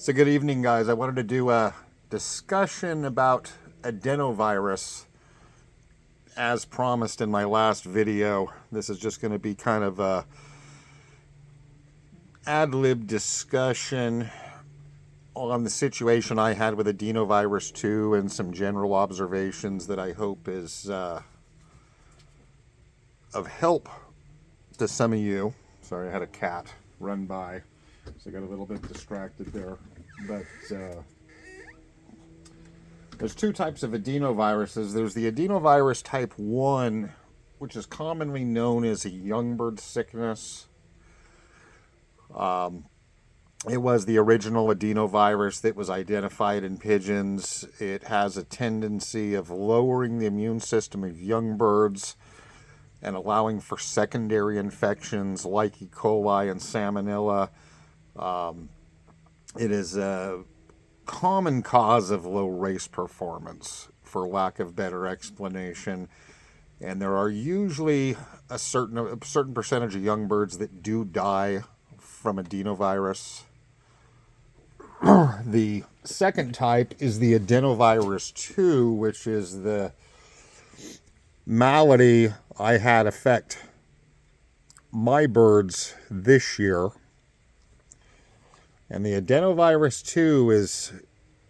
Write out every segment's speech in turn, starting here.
So good evening, guys. I wanted to do a discussion about adenovirus as promised in my last video. This is just going to be kind of a ad-lib discussion on the situation I had with adenovirus 2 and some general observations that I hope is of help to some of you. Sorry, I had a cat run by, so I got a little bit distracted there. But there's two types of adenoviruses. There's the adenovirus type 1, which is commonly known as a young bird sickness. It was the original adenovirus that was identified in pigeons. It has a tendency of lowering the immune system of young birds and allowing for secondary infections like E. coli and salmonella. It is a common cause of low race performance, for lack of better explanation. And there are usually a certain percentage of young birds that do die from adenovirus. The second type is the adenovirus 2, which is the malady I had affect my birds this year. And the adenovirus 2 is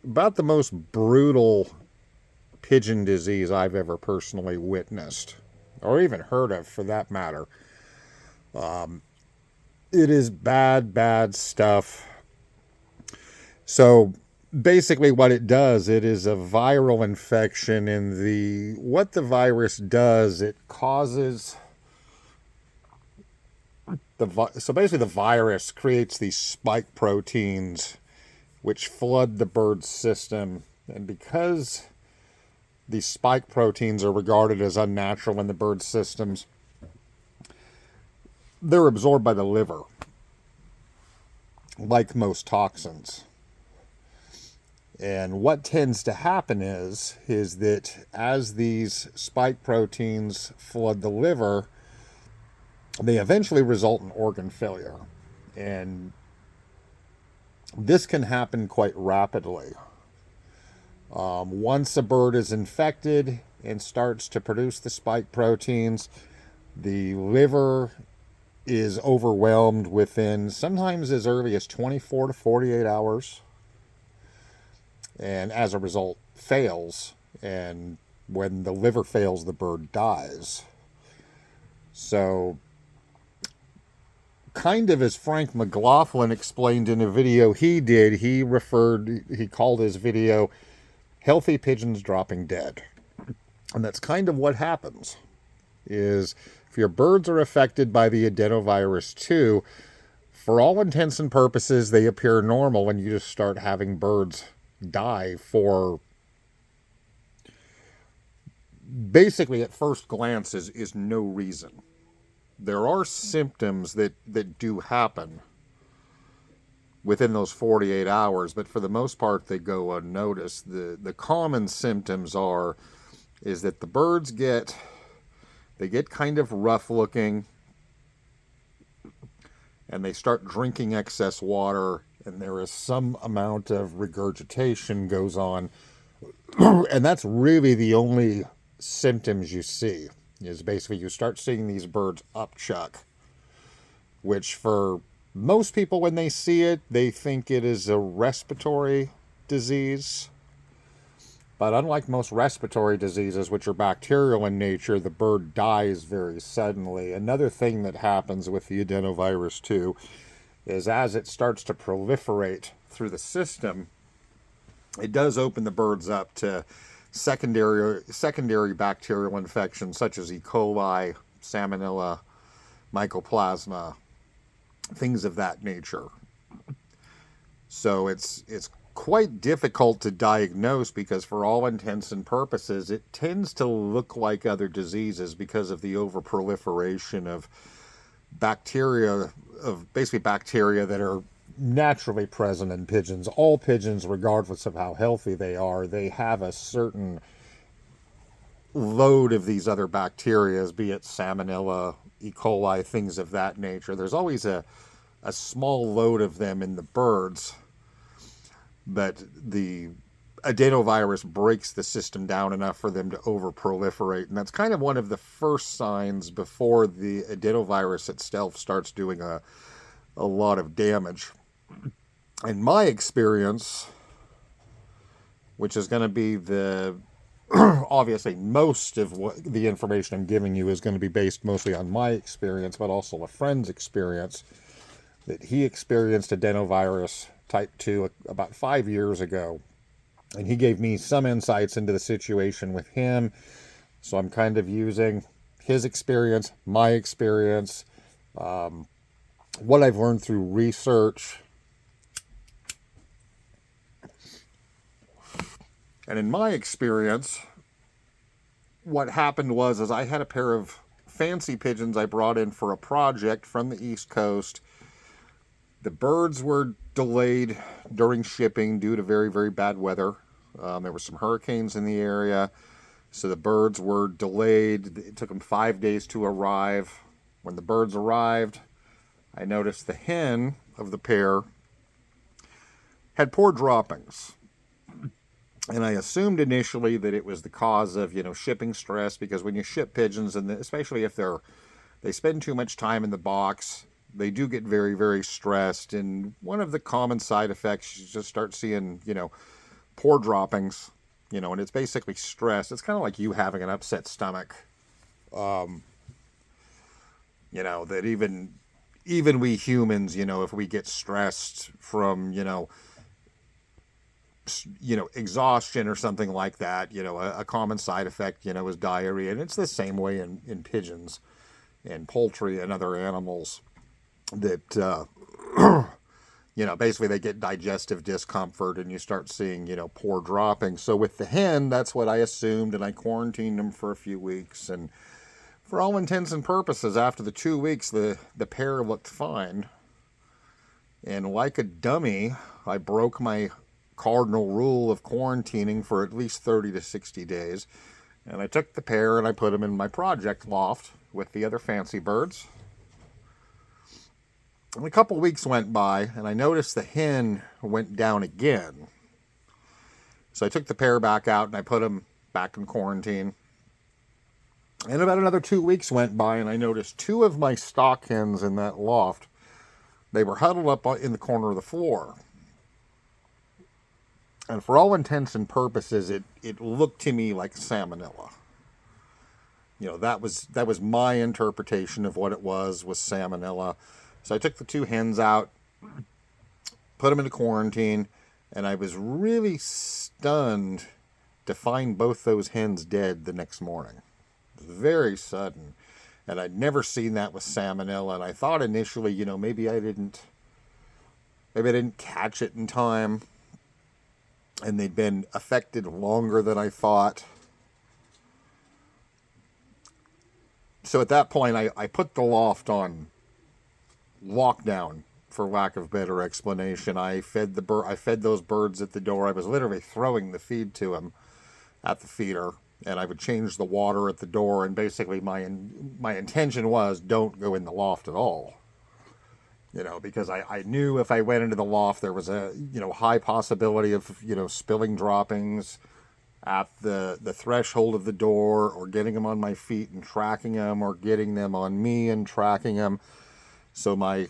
about the most brutal pigeon disease I've ever personally witnessed, or even heard of for that matter. It is bad stuff. So basically what it does, it is a viral infection, and what the virus does, it causes so basically the virus creates these spike proteins which flood the bird's system. And because these spike proteins are regarded as unnatural in the bird's systems, they're absorbed by the liver, like most toxins. And what tends to happen is that as these spike proteins flood the liver, they eventually result in organ failure. And this can happen quite rapidly. Once a bird is infected and starts to produce the spike proteins, the liver is overwhelmed within sometimes as early as 24 to 48 hours. And as a result, fails. And when the liver fails, the bird dies. So, kind of as Frank McLaughlin explained in a video he did, he called his video "Healthy Pigeons Dropping Dead." And that's kind of what happens, is if your birds are affected by the adenovirus 2, for all intents and purposes, they appear normal, and you just start having birds die for basically at first glance is no reason. There are symptoms that do happen within those 48 hours, but for the most part they go unnoticed. The common symptoms is that the birds get kind of rough looking, and they start drinking excess water, and there is some amount of regurgitation goes on. And that's really the only symptoms you see, is basically you start seeing these birds upchuck, which for most people when they see it, they think it is a respiratory disease. But unlike most respiratory diseases, which are bacterial in nature, the bird dies very suddenly. Another thing that happens with the adenovirus 2 is as it starts to proliferate through the system, it does open the birds up to secondary bacterial infections such as E. coli, salmonella, mycoplasma, things of that nature. So it's quite difficult to diagnose because for all intents and purposes, it tends to look like other diseases because of the overproliferation of bacteria that are naturally present in pigeons. All pigeons, regardless of how healthy they are, they have a certain load of these other bacteria, be it salmonella, E. coli, things of that nature. There's always a small load of them in the birds. but the adenovirus breaks the system down enough for them to over-proliferate. And that's kind of one of the first signs before the adenovirus itself starts doing a lot of damage. In my experience, which is going to be the obviously most of what the information I'm giving you is going to be based mostly on my experience, but also a friend's experience, that he experienced adenovirus type 2 about 5 years ago. And he gave me some insights into the situation with him. So I'm kind of using his experience, my experience, what I've learned through research. And in my experience, what happened was I had a pair of fancy pigeons I brought in for a project from the East Coast. The birds were delayed during shipping due to very, very bad weather. There were some hurricanes in the area, so the birds were delayed. It took them 5 days to arrive. When the birds arrived, I noticed the hen of the pair had poor droppings. And I assumed initially that it was the cause of, shipping stress, because when you ship pigeons, and especially if they spend too much time in the box, they do get very, very stressed. And one of the common side effects, you just start seeing, poor droppings, and it's basically stress. It's kind of like you having an upset stomach. That even we humans, if we get stressed from, exhaustion or something like that, a common side effect, is diarrhea. And it's the same way in pigeons and poultry and other animals that, basically they get digestive discomfort and you start seeing, poor dropping. So with the hen, that's what I assumed, and I quarantined them for a few weeks. And for all intents and purposes, after the 2 weeks, the pair looked fine. And like a dummy, I broke my cardinal rule of quarantining for at least 30 to 60 days. And I took the pair and I put them in my project loft with the other fancy birds. And a couple weeks went by, and I noticed the hen went down again. So I took the pair back out, and I put them back in quarantine. And about another 2 weeks went by, and I noticed two of my stock hens in that loft, they were huddled up in the corner of the floor. And for all intents and purposes, it looked to me like salmonella. That was my interpretation of what it was salmonella. So I took the two hens out, put them into quarantine, and I was really stunned to find both those hens dead the next morning. It was very sudden, and I'd never seen that with salmonella. And I thought initially, maybe I didn't catch it in time, and they'd been affected longer than I thought. So at that point, I put the loft on lockdown, for lack of better explanation. I fed those birds at the door. I was literally throwing the feed to them at the feeder, and I would change the water at the door. And basically, my intention was, don't go in the loft at all. Because I knew if I went into the loft, there was a high possibility of spilling droppings at the threshold of the door, or getting them on my feet and tracking them, or getting them on me and tracking them. So I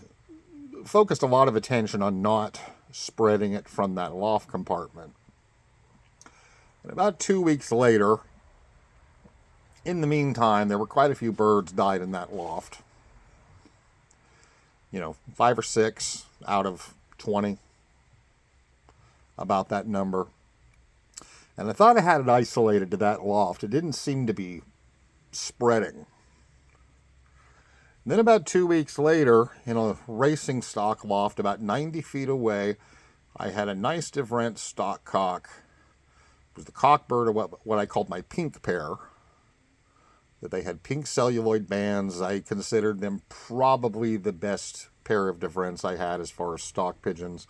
focused a lot of attention on not spreading it from that loft compartment. And about 2 weeks later, in the meantime, there were quite a few birds died in that loft. 5 or 6 out of 20, about that number. And I thought I had it isolated to that loft. It didn't seem to be spreading. And then about 2 weeks later, in a racing stock loft about 90 feet away, I had a nice different stock cock. It was the cock bird of what I called my pink pair. That they had pink celluloid bands. I considered them probably the best pair of difference I had as far as stock pigeons.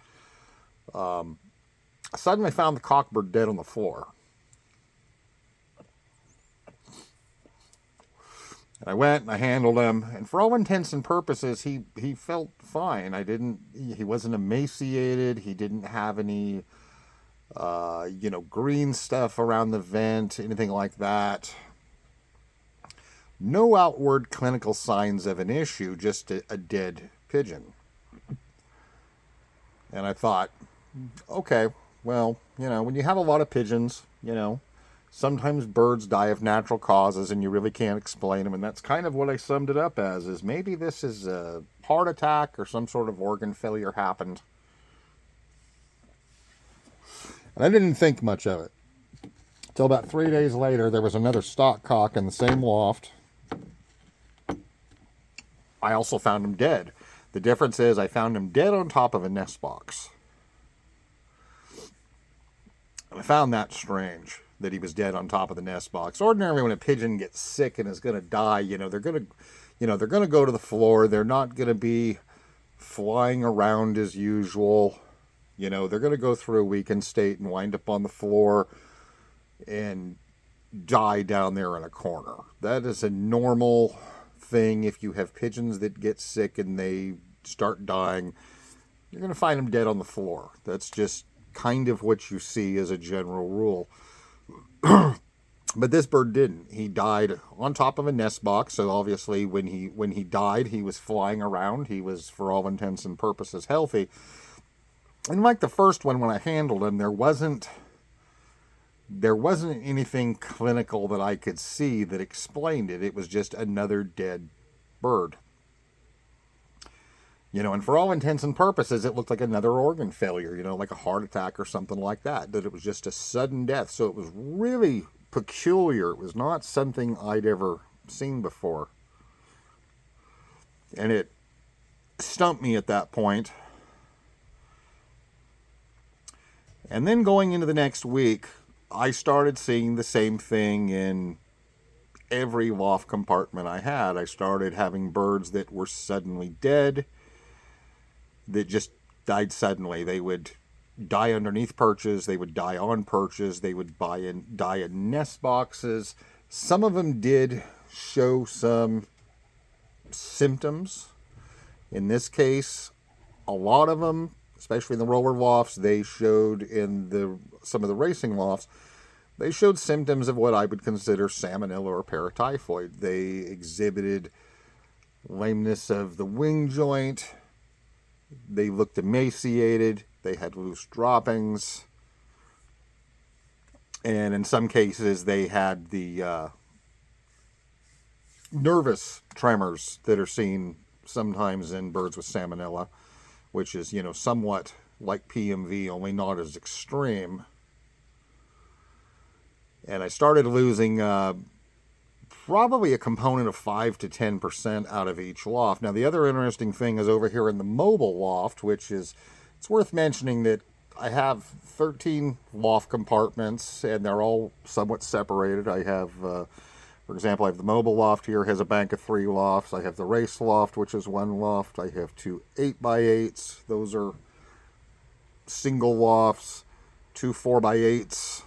Suddenly I found the cockbird dead on the floor. And I went and I handled him, and for all intents and purposes, he felt fine. He wasn't emaciated. He didn't have any green stuff around the vent, anything like that. No outward clinical signs of an issue, just a dead pigeon. And I thought, okay, well, when you have a lot of pigeons, sometimes birds die of natural causes and you really can't explain them. And that's kind of what I summed it up as, is maybe this is a heart attack or some sort of organ failure happened. And I didn't think much of it. Until about 3 days later, there was another stock cock in the same loft. I also found him dead. The difference is I found him dead on top of a nest box. I found that strange, that he was dead on top of the nest box. Ordinarily, when a pigeon gets sick and is going to die, they're going to go to the floor. They're not going to be flying around as usual. They're going to go through a weakened state and wind up on the floor and die down there in a corner. That is a normal thing. If you have pigeons that get sick and they start dying, you're going to find them dead on the floor. That's just kind of what you see as a general rule. But this bird didn't. He died on top of a nest box. So obviously when he died, he was flying around. He was, for all intents and purposes, healthy. And like the first one, when I handled him, there wasn't anything clinical that I could see that explained it. It was just another dead bird. And for all intents and purposes, it looked like another organ failure, like a heart attack or something like that. That it was just a sudden death. So it was really peculiar. It was not something I'd ever seen before. And it stumped me at that point. And then going into the next week, I started seeing the same thing in every loft compartment I had. I started having birds that were suddenly dead, that just died suddenly. They would die underneath perches, they would die on perches, they would die in nest boxes. Some of them did show some symptoms. In this case, a lot of them, especially in the roller lofts, they showed some of the racing lofts, they showed symptoms of what I would consider salmonella or paratyphoid. They exhibited lameness of the wing joint. They looked emaciated. They had loose droppings. And in some cases, they had the nervous tremors that are seen sometimes in birds with salmonella, which is, somewhat like PMV, only not as extreme. And I started losing probably a component of 5 to 10% out of each loft. Now, the other interesting thing is over here in the mobile loft, which is, it's worth mentioning that I have 13 loft compartments, and they're all somewhat separated. I have, for example, I have the mobile loft here, has a bank of 3 lofts. I have the race loft, which is 1 loft. I have 2 8x8s. Those are single lofts, 2 4x8s.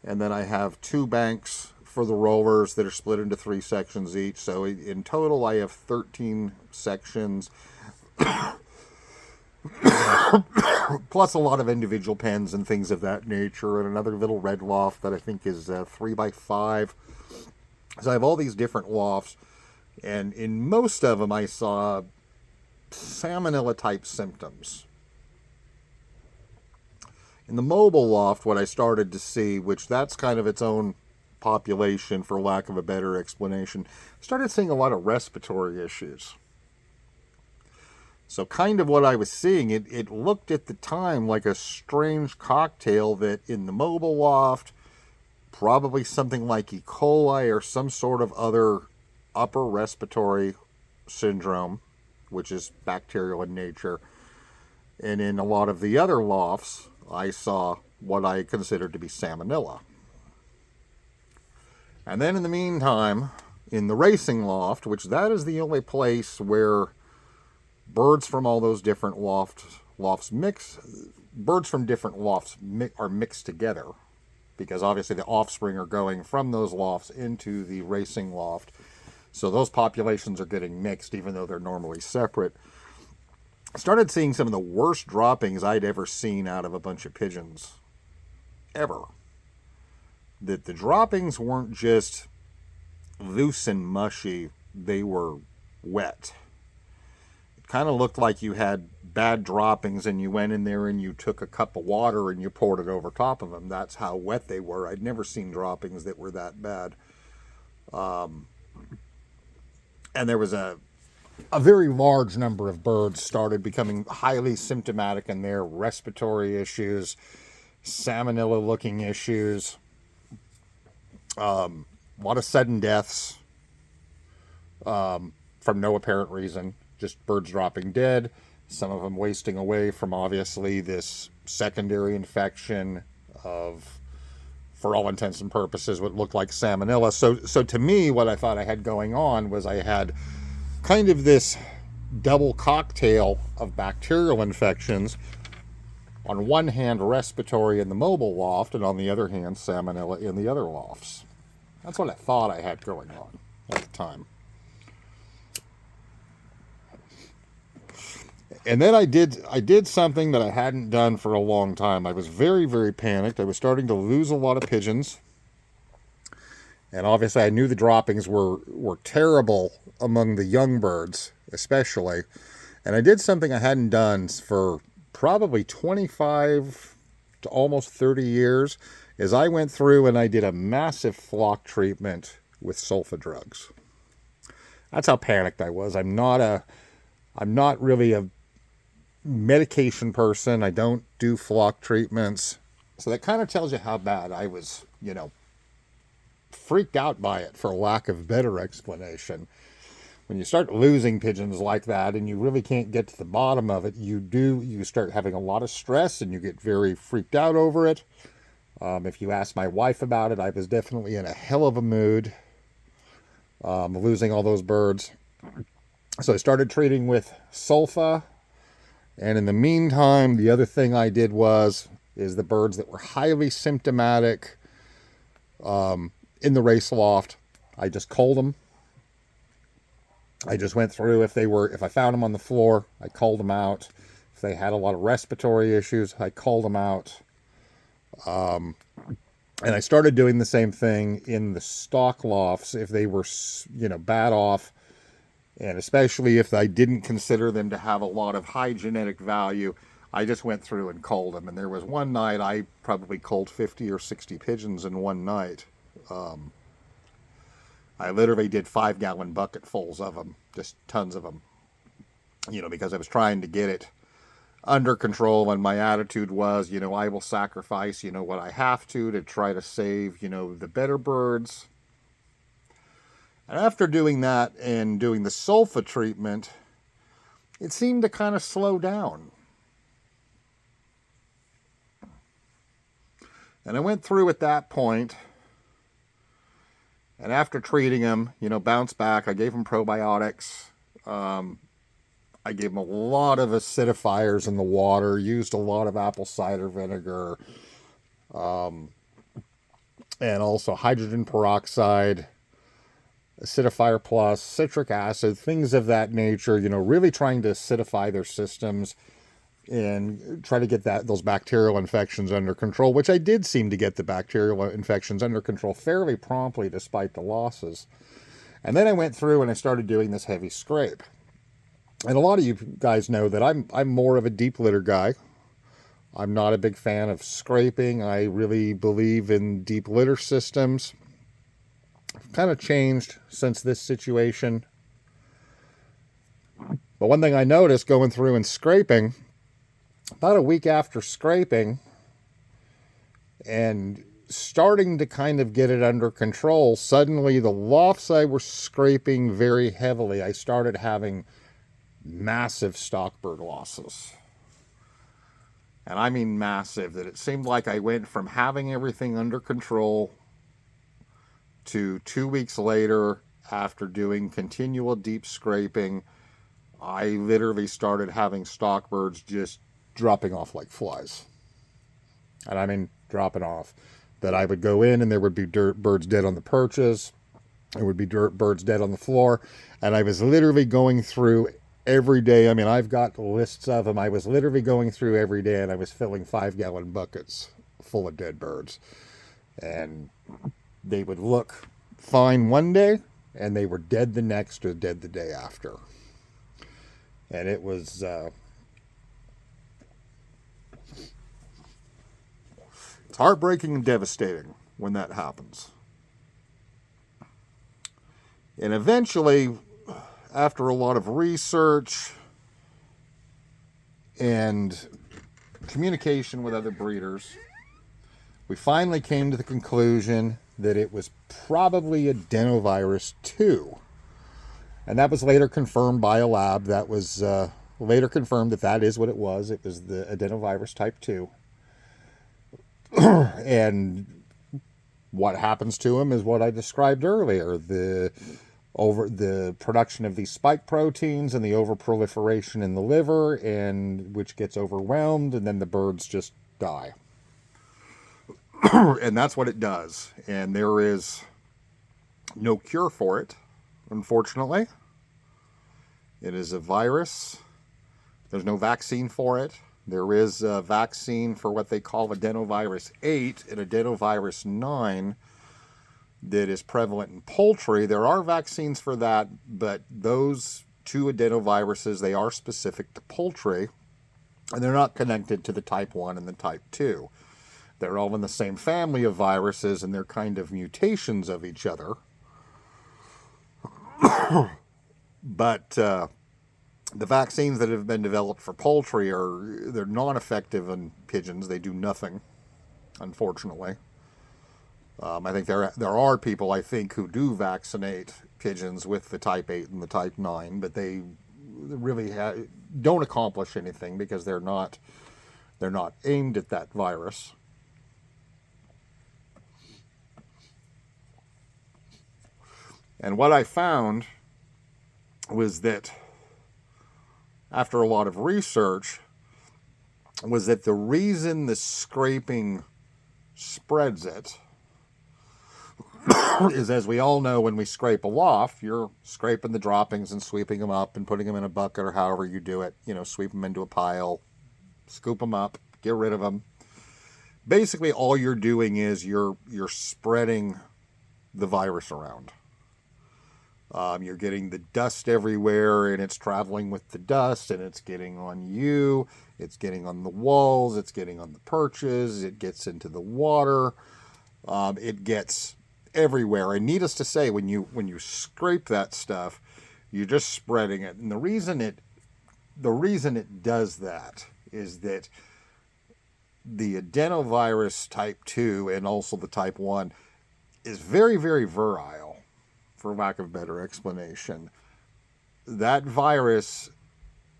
And then I have 2 banks for the rollers that are split into 3 sections each. So in total, I have 13 sections, plus a lot of individual pens and things of that nature, and another little red loft that I think is 3x5. So I have all these different lofts, and in most of them I saw salmonella-type symptoms. In the mobile loft, what I started to see, which that's kind of its own population for lack of a better explanation, started seeing a lot of respiratory issues. So kind of what I was seeing, it looked at the time like a strange cocktail that in the mobile loft, probably something like E. coli or some sort of other upper respiratory syndrome, which is bacterial in nature. And in a lot of the other lofts, I saw what I considered to be salmonella. And then in the meantime, in the racing loft, which that is the only place where birds from all those different lofts mix, birds from different lofts are mixed together, because obviously the offspring are going from those lofts into the racing loft. So those populations are getting mixed, even though they're normally separate. I started seeing some of the worst droppings I'd ever seen out of a bunch of pigeons ever that the droppings weren't just loose and mushy, they were wet. It kind of looked like you had bad droppings and you went in there and you took a cup of water and you poured it over top of them. That's how wet they were. I'd never seen droppings that were that bad. And there was a very large number of birds started becoming highly symptomatic in their respiratory issues, salmonella looking issues, a lot of sudden deaths from no apparent reason, just birds dropping dead, some of them wasting away from obviously this secondary infection of, for all intents and purposes, what looked like salmonella. So to me, what I thought I had going on was I had kind of this double cocktail of bacterial infections. On one hand, respiratory in the mobile loft, and on the other hand, salmonella in the other lofts. That's what I thought I had going on at the time. And then I did something that I hadn't done for a long time. I was very, very panicked. I was starting to lose a lot of pigeons. And obviously I knew the droppings were terrible among the young birds, especially. And I did something I hadn't done for probably 25 to almost 30 years, is I went through and I did a massive flock treatment with sulfa drugs. That's how panicked I was. I'm not really a medication person. I don't do flock treatments. So that kind of tells you how bad I was, freaked out by it, for lack of better explanation. When you start losing pigeons like that and you really can't get to the bottom of it, you start having a lot of stress and you get very freaked out over it. If you ask my wife about it, I was definitely in a hell of a mood, losing all those birds. So I started treating with sulfa. And in the meantime, the other thing I did is the birds that were highly symptomatic in the race loft, I just culled them. I just went through, if I found them on the floor, I culled them out. If they had a lot of respiratory issues, I culled them out. And I started doing the same thing in the stock lofts if they were, bad off. And especially if I didn't consider them to have a lot of high genetic value, I just went through and culled them. And there was one night I probably culled 50 or 60 pigeons in one night. I literally did 5-gallon bucketfuls of them, just tons of them, because I was trying to get it under control. And my attitude was, I will sacrifice, what I have to try to save, the better birds. And after doing that and doing the sulfa treatment, it seemed to kind of slow down. And I went through at that point, and after treating them, bounced back. I gave them probiotics. I gave them a lot of acidifiers in the water, used a lot of apple cider vinegar, and also hydrogen peroxide, acidifier plus, citric acid, things of that nature, really trying to acidify their systems and try to get those bacterial infections under control, which I did seem to get the bacterial infections under control fairly promptly despite the losses. And then I went through and I started doing this heavy scrape. And a lot of you guys know that I'm more of a deep litter guy. I'm not a big fan of scraping. I really believe in deep litter systems. I've kind of changed since this situation. But one thing I noticed going through and scraping, about a week after scraping and starting to kind of get it under control, suddenly the lofts I was scraping very heavily, I started having massive stock bird losses. And I mean massive, that it seemed like I went from having everything under control to 2 weeks later, after doing continual deep scraping, I literally started having stock birds just dropping off like flies. And I mean dropping off. That I would go in and there would be birds dead on the perches. There would be birds dead on the floor. And I was literally going through every day. I mean, I've got lists of them. I was literally going through every day and I was filling 5-gallon buckets full of dead birds. And they would look fine one day, and they were dead the next or dead the day after. And it was it's heartbreaking and devastating when that happens. And eventually, after a lot of research and communication with other breeders, we finally came to the conclusion that it was probably Adenovirus 2. And that was later confirmed by a lab. That was later confirmed that that is what it was. It was the Adenovirus type 2. And what happens to them is what I described earlier. The production of these spike proteins and the overproliferation in the liver, and which gets overwhelmed, and then the birds just die. And that's what it does. And there is no cure for it, unfortunately. It is a virus. There's no vaccine for it. There is a vaccine for what they call Adenovirus 8 and Adenovirus 9 that is prevalent in poultry. There are vaccines for that, but those two adenoviruses, they are specific to poultry, and they're not connected to the type 1 and the type 2. They're all in the same family of viruses, and they're kind of mutations of each other. But the vaccines that have been developed for poultry they're non-effective in pigeons. They do nothing, unfortunately. I think there are people, I think, who do vaccinate pigeons with the type 8 and the type 9, but they really don't accomplish anything because they're not aimed at that virus. And what I found was that after a lot of research was that the reason the scraping spreads it is, as we all know, when we scrape a loft, you're scraping the droppings and sweeping them up and putting them in a bucket or however you do it. Sweep them into a pile, scoop them up, get rid of them. Basically, all you're doing is you're spreading the virus around. You're getting the dust everywhere, and it's traveling with the dust, and it's getting on you, it's getting on the walls, it's getting on the perches, it gets into the water, it gets everywhere. And needless to say, when you scrape that stuff, you're just spreading it. And the reason it does that is that the adenovirus type 2 and also the type 1 is very, very virile, for lack of a better explanation. That virus,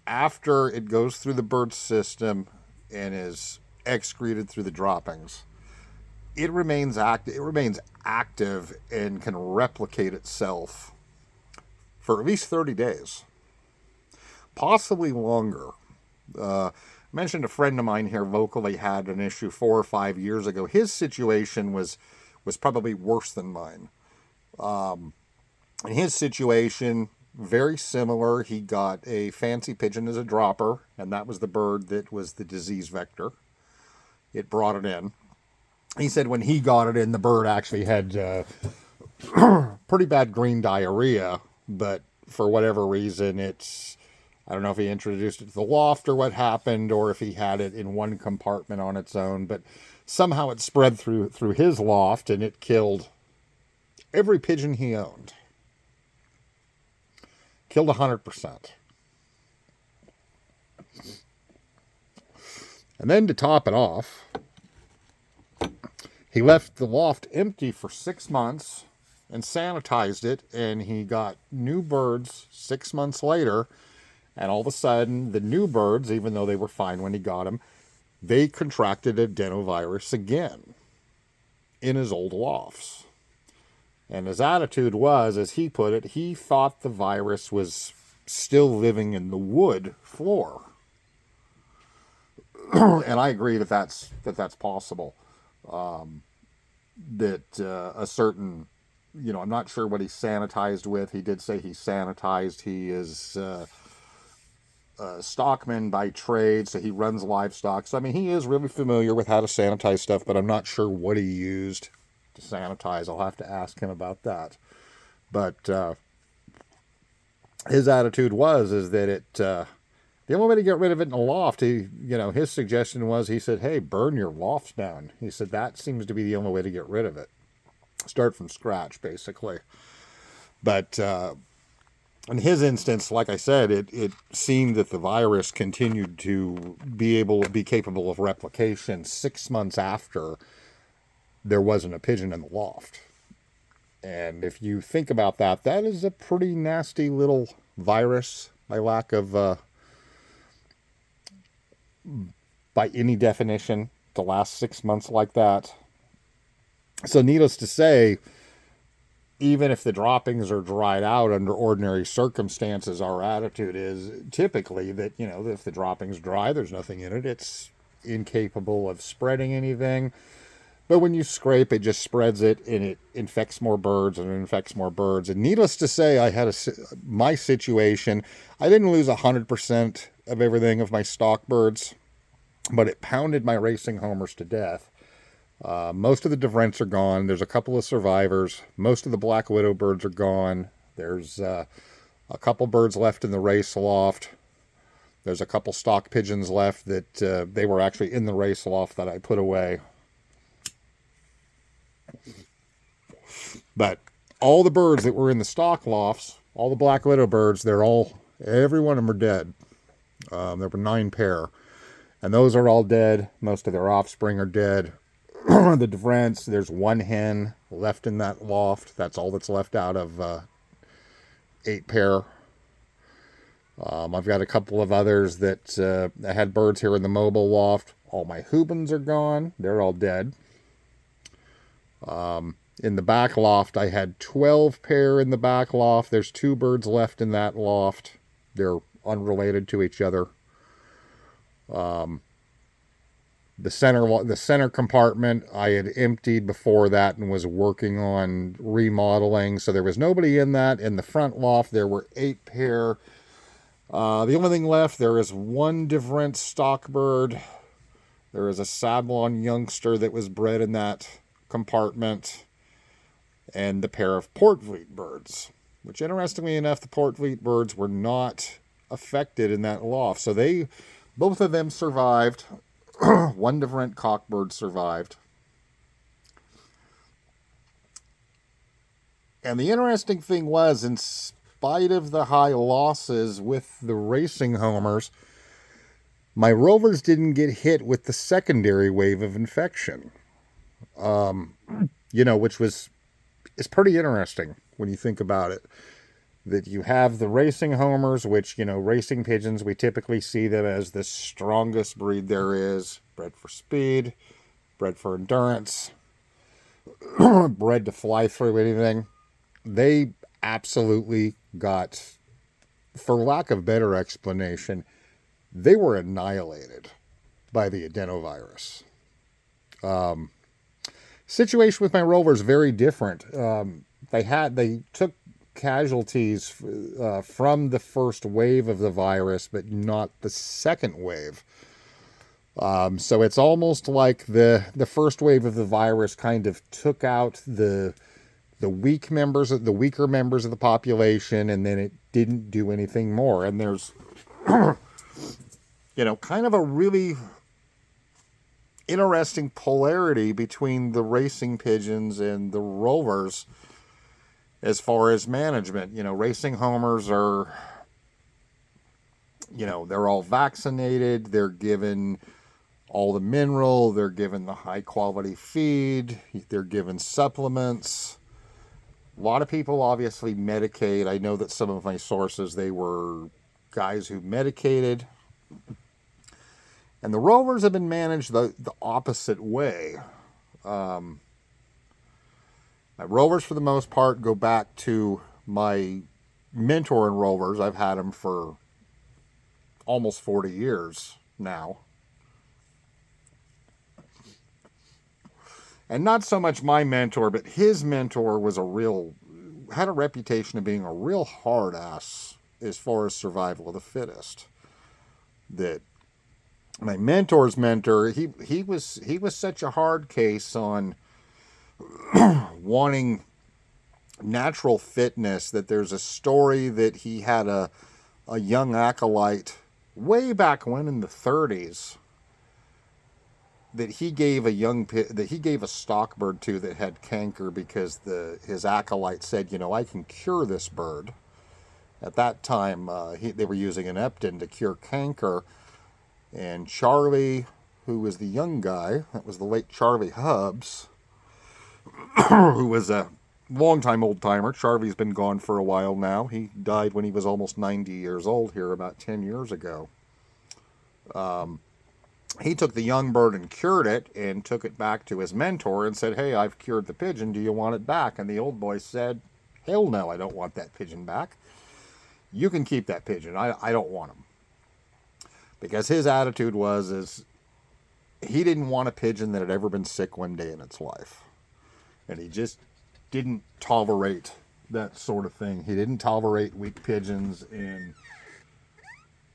after it goes through the bird system and is excreted through the droppings, it remains active and can replicate itself for at least 30 days, possibly longer. I mentioned a friend of mine here locally had an issue 4 or 5 years ago. His situation was probably worse than mine. In his situation, very similar. He got a fancy pigeon as a dropper, and that was the bird that was the disease vector. It brought it in. He said when he got it in, the bird actually had pretty bad green diarrhea, but for whatever reason, I don't know if he introduced it to the loft or what happened, or if he had it in one compartment on its own, but somehow it spread through his loft, and it killed every pigeon he owned. Killed 100%. And then to top it off, he left the loft empty for 6 months and sanitized it, and he got new birds 6 months later, and all of a sudden, the new birds, even though they were fine when he got them, they contracted adenovirus again in his old lofts. And his attitude was, as he put it, he thought the virus was still living in the wood floor. And I agree that that's possible. A certain, I'm not sure what he sanitized with. He did say he sanitized. He is stockman by trade, so he runs livestock. So, I mean, he is really familiar with how to sanitize stuff, but I'm not sure what he used to sanitize. I'll have to ask him about that. But his attitude is that the only way to get rid of it in a loft, his suggestion was, he said, hey, burn your lofts down. He said that seems to be the only way to get rid of it. Start from scratch, basically. But in his instance, like I said, it seemed that the virus continued to be capable of replication 6 months after there wasn't a pigeon in the loft. And if you think about that, that is a pretty nasty little virus by any definition, to last 6 months like that. So needless to say, even if the droppings are dried out under ordinary circumstances, our attitude is typically that, if the droppings dry, there's nothing in it. It's incapable of spreading anything. But when you scrape, it just spreads it, and it infects more birds, and it infects more birds. And needless to say, I had my situation. I didn't lose 100% of everything of my stock birds, but it pounded my racing homers to death. Most of the differents are gone. There's a couple of survivors. Most of the black widow birds are gone. There's a couple birds left in the race loft. There's a couple stock pigeons left that they were actually in the race loft that I put away. But all the birds that were in the stock lofts, all the black widow birds, every one of them are dead. There were 9 pair. And those are all dead. Most of their offspring are dead. The difference, there's 1 hen left in that loft. That's all that's left out of 8 pair. I've got a couple of others that I had birds here in the mobile loft. All my Hubans are gone. They're all dead. In the back loft, I had 12 pair in the back loft. There's 2 birds left in that loft. They're unrelated to each other. The center compartment I had emptied before that and was working on remodeling, so there was nobody in that. In the front loft, there were 8 pair. The only thing left, there is 1 different stock bird. There is a Sablon youngster that was bred in that compartment, and the pair of Portfleet birds, which, interestingly enough, the Portfleet birds were not affected in that loft. So both of them survived. 1 different cockbird survived. And the interesting thing was, in spite of the high losses with the racing homers, my rovers didn't get hit with the secondary wave of infection. Which is pretty interesting when you think about it. That you have the racing homers, which, racing pigeons, we typically see them as the strongest breed there is. Bred for speed, bred for endurance, bred to fly through anything. They absolutely got, for lack of better explanation, they were annihilated by the adenovirus. Situation with my rovers very different. They took casualties from the first wave of the virus, but not the second wave. So it's almost like the first wave of the virus kind of took out the weaker members of the population, and then it didn't do anything more. And there's kind of a really interesting polarity between the racing pigeons and the rovers as far as management. Racing homers are, they're all vaccinated, they're given all the mineral, they're given the high quality feed, they're given supplements. A lot of people obviously medicate. I know that some of my sources, they were guys who medicated. And the rovers have been managed the opposite way. My rovers, for the most part, go back to my mentor in rovers. I've had him for almost 40 years now. And not so much my mentor, but his mentor had a reputation of being a real hard ass as far as survival of the fittest. that my mentor's mentor, he was such a hard case on wanting natural fitness that there's a story that he had a young acolyte way back when in the 30s that he gave a stock bird to that had canker because his acolyte said, I can cure this bird. At that time, they were using an Epton to cure canker, and Charlie, who was the young guy, that was the late Charlie Hubbs, who was a longtime old-timer. Charlie's been gone for a while now. He died when he was almost 90 years old here about 10 years ago. He took the young bird and cured it and took it back to his mentor and said, hey, I've cured the pigeon. Do you want it back? And the old boy said, hell no, I don't want that pigeon back. You can keep that pigeon. I don't want him. Because his attitude is he didn't want a pigeon that had ever been sick one day in its life. And he just didn't tolerate that sort of thing. He didn't tolerate weak pigeons, and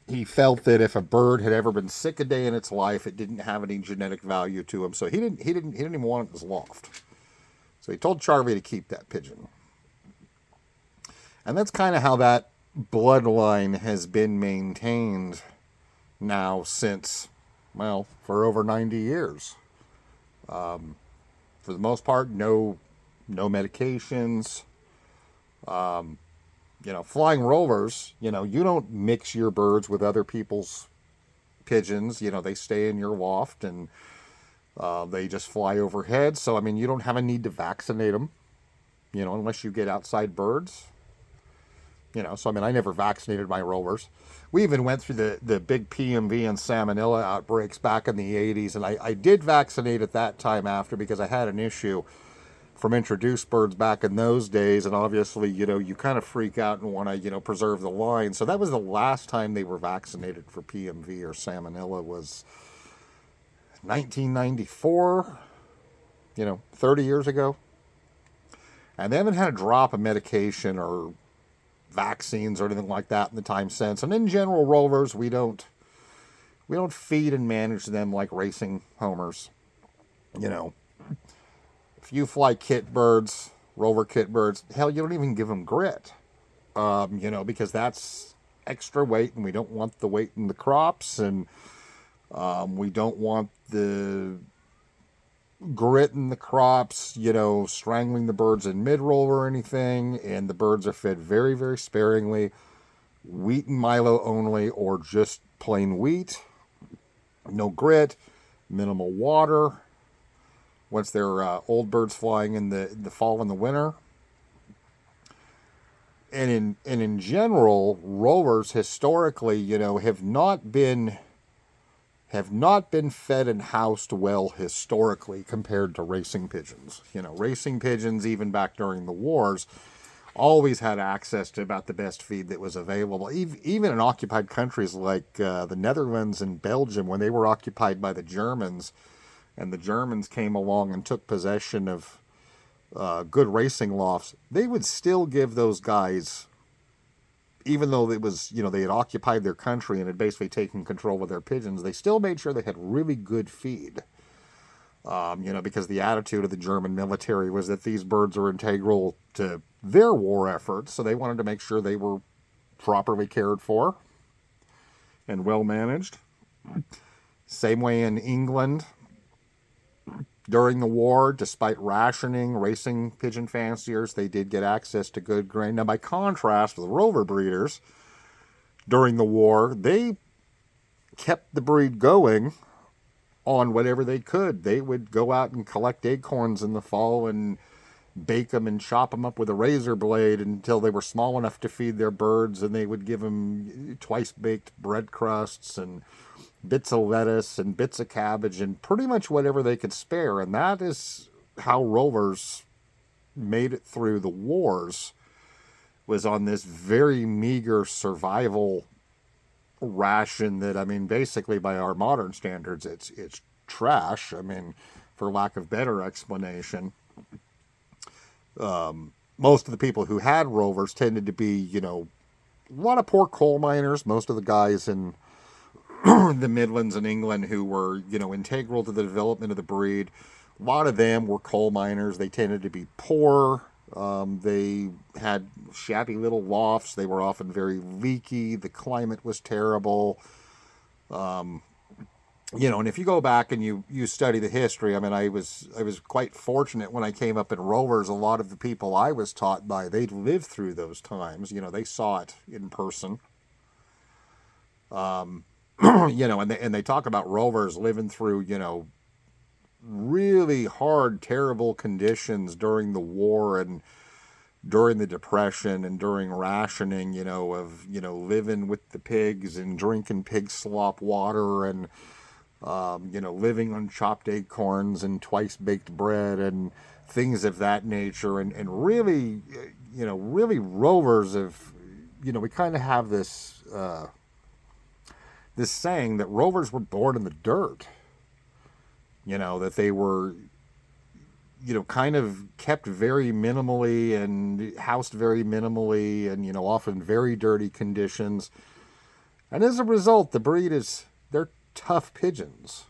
he felt that if a bird had ever been sick a day in its life, it didn't have any genetic value to him. So he didn't even want it in his loft. So he told Charlie to keep that pigeon. And that's kind of how that bloodline has been maintained now since, well, for over 90 years. For the most part, no medications. Flying rovers, you don't mix your birds with other people's pigeons. They stay in your loft and they just fly overhead. So, you don't have a need to vaccinate them, unless you get outside birds. So, I never vaccinated my rovers. We even went through the big PMV and salmonella outbreaks back in the 80s, and I did vaccinate at that time after because I had an issue from introduced birds back in those days, and obviously, you kind of freak out and want to, preserve the line. So that was the last time they were vaccinated for PMV or salmonella was 1994, 30 years ago. And they haven't had a drop of medication or vaccines or anything like that in the time since. And in general, rovers, we don't feed and manage them like racing homers. If you fly rover kit birds, hell, you don't even give them grit, because that's extra weight, and we don't want the weight in the crops, and we don't want the grit in the crops, strangling the birds in mid-roll or anything, and the birds are fed very, very sparingly, wheat and milo only, or just plain wheat, no grit, minimal water. Once they're old birds flying in the fall and the winter. And in general, rovers historically, have not been fed and housed well historically compared to racing pigeons. Racing pigeons, even back during the wars, always had access to about the best feed that was available. Even in occupied countries like the Netherlands and Belgium, when they were occupied by the Germans, and the Germans came along and took possession of good racing lofts, they would still give those guys, even though it was, they had occupied their country and had basically taken control of their pigeons, they still made sure they had really good feed. Because the attitude of the German military was that these birds are integral to their war efforts, so they wanted to make sure they were properly cared for and well managed. Same way in England. During the war, despite rationing, racing pigeon fanciers, they did get access to good grain. Now, by contrast with rover breeders, during the war, they kept the breed going on whatever they could. They would go out and collect acorns in the fall and bake them and chop them up with a razor blade until they were small enough to feed their birds, and they would give them twice-baked bread crusts and bits of lettuce and bits of cabbage and pretty much whatever they could spare. And that is how rovers made it through the wars, was on this very meager survival ration that, basically by our modern standards, it's trash. For lack of better explanation. Most of the people who had rovers tended to be, a lot of poor coal miners. Most of the guys in the Midlands in England who were, integral to the development of the breed. A lot of them were coal miners. They tended to be poor. They had shabby little lofts. They were often very leaky. The climate was terrible. And if you go back and you study the history, I mean, I was quite fortunate when I came up in Rovers. A lot of the people I was taught by, they lived through those times. They saw it in person. And they talk about Rovers living through, really hard, terrible conditions during the war and during the Depression and during rationing, of, living with the pigs and drinking pig slop water and, living on chopped acorns and twice baked bread and things of that nature. And really, really Rovers have, we kind of have this, this saying that Rovers were born in the dirt, that they were, kind of kept very minimally and housed very minimally and, often very dirty conditions. And as a result, the breed they're tough pigeons.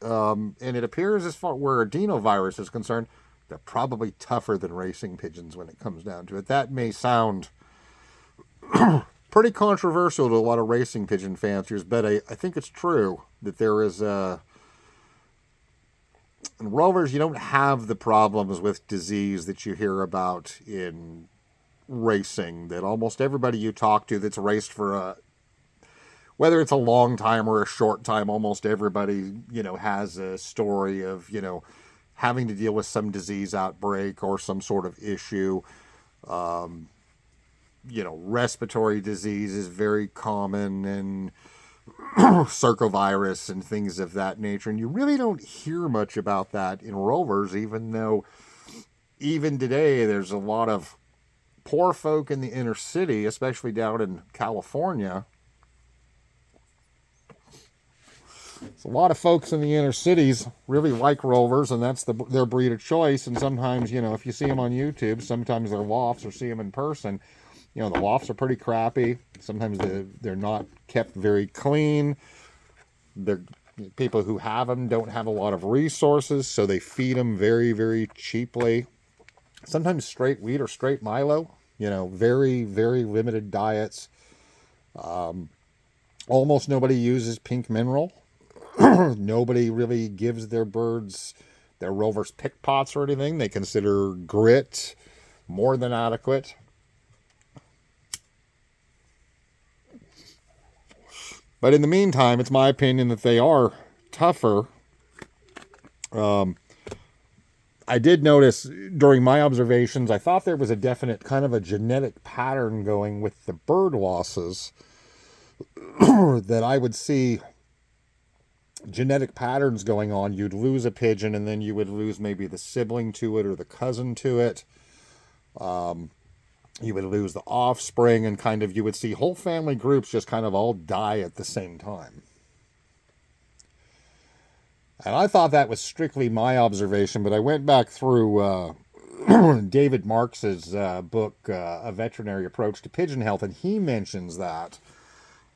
And it appears as far where adenovirus is concerned, they're probably tougher than racing pigeons when it comes down to it. That may sound pretty controversial to a lot of racing pigeon fanciers, but I think it's true that there is in Rovers, you don't have the problems with disease that you hear about in racing, that almost everybody you talk to that's raced for whether it's a long time or a short time, almost everybody, has a story of, having to deal with some disease outbreak or some sort of issue. Respiratory disease is very common, and circovirus and things of that nature. And you really don't hear much about that in Rovers, even though even today there's a lot of poor folk in the inner city, especially down in California. A lot of folks in the inner cities really like Rovers, and that's their breed of choice. And sometimes, if you see them on YouTube, sometimes they're lofts, or see them in person, the lofts are pretty crappy. Sometimes they're not kept very clean. People who have them don't have a lot of resources, so they feed them very, very cheaply. Sometimes straight wheat or straight Milo, very, very limited diets. Almost nobody uses pink mineral. Nobody really gives their birds their Rovers pick pots or anything. They consider grit more than adequate. But in the meantime, it's my opinion that they are tougher. I did notice during my observations, I thought there was a definite kind of a genetic pattern going with the bird losses, that I would see genetic patterns going on. You'd lose a pigeon and then you would lose maybe the sibling to it or the cousin to it. You would lose the offspring, and kind of you would see whole family groups just kind of all die at the same time. And I thought that was strictly my observation, but I went back through David Marks's book, A Veterinary Approach to Pigeon Health, and he mentions that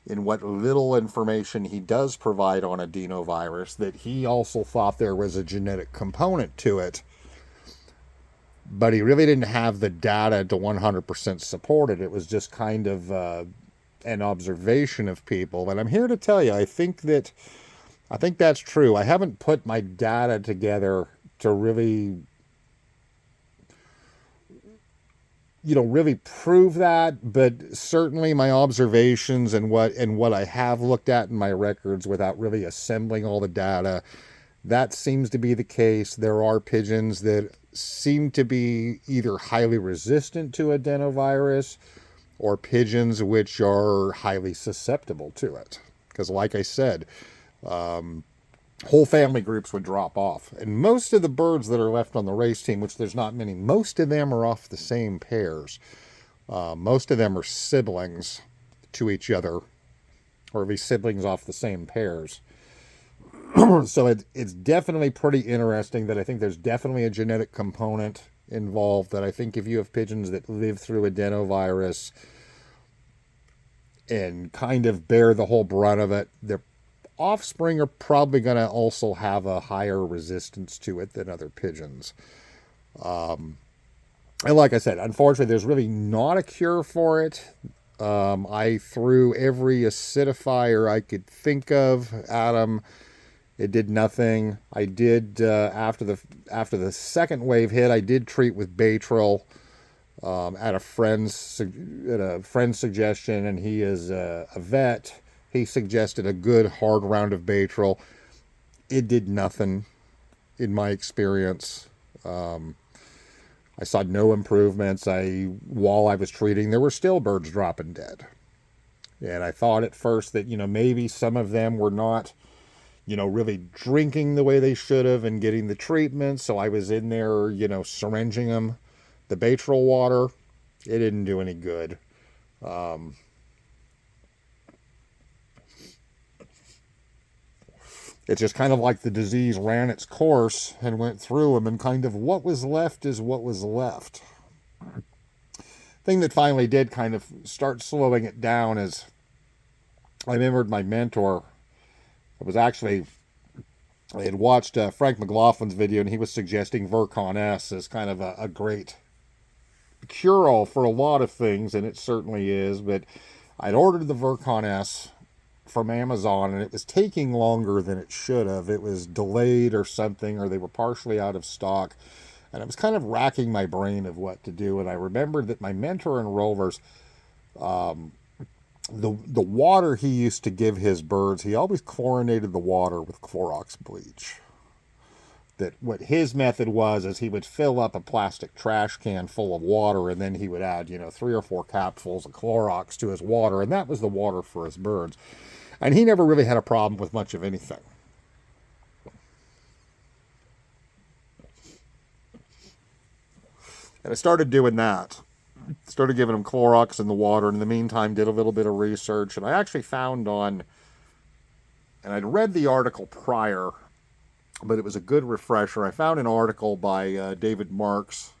in what little information he does provide on adenovirus, that he also thought there was a genetic component to it. But he really didn't have the data to 100% support it. It was just kind of an observation of people. And I'm here to tell you, I think that's true. I haven't put my data together to really, really prove that. But certainly my observations and what I have looked at in my records without really assembling all the data, that seems to be the case. There are pigeons that seem to be either highly resistant to adenovirus or pigeons which are highly susceptible to it. Because like I said, whole family groups would drop off. And most of the birds that are left on the race team, which there's not many, most of them are off the same pairs. Most of them are siblings to each other, or at least siblings off the same pairs. So it's definitely pretty interesting that I think there's definitely a genetic component involved, that I think if you have pigeons that live through adenovirus, and kind of bear the whole brunt of it. Their offspring are probably going to also have a higher resistance to it than other pigeons. And like I said, unfortunately, there's really not a cure for it. I threw every acidifier I could think of at them. It did nothing. I did after the second wave hit, I did treat with Baytril at a friend's suggestion, and he is a vet. He suggested a good hard round of Baytril. It did nothing, in my experience. I saw no improvements. While I was treating, there were still birds dropping dead. And I thought at first that, maybe some of them were not, really drinking the way they should have and getting the treatment. So I was in there, syringing them. The Baytril water, it didn't do any good. It's just kind of like the disease ran its course and went through them, and kind of what was left is what was left. Thing that finally did kind of start slowing it down is I remembered my mentor. I had watched Frank McLaughlin's video, and he was suggesting Virkon S as kind of a great cure-all for a lot of things, and it certainly is. But I'd ordered the Virkon S from Amazon, and it was taking longer than it should have. It was delayed or something, or they were partially out of stock. And I was kind of racking my brain of what to do. And I remembered that my mentor in Rovers, the water he used to give his birds, he always chlorinated the water with Clorox bleach. That what his method was is he would fill up a plastic trash can full of water, and then he would add, 3 or 4 capsules of Clorox to his water, and that was the water for his birds. And he never really had a problem with much of anything. And I started doing that. Started giving him Clorox in the water, and in the meantime did a little bit of research. And I actually found and I'd read the article prior, but it was a good refresher. I found an article by David Marks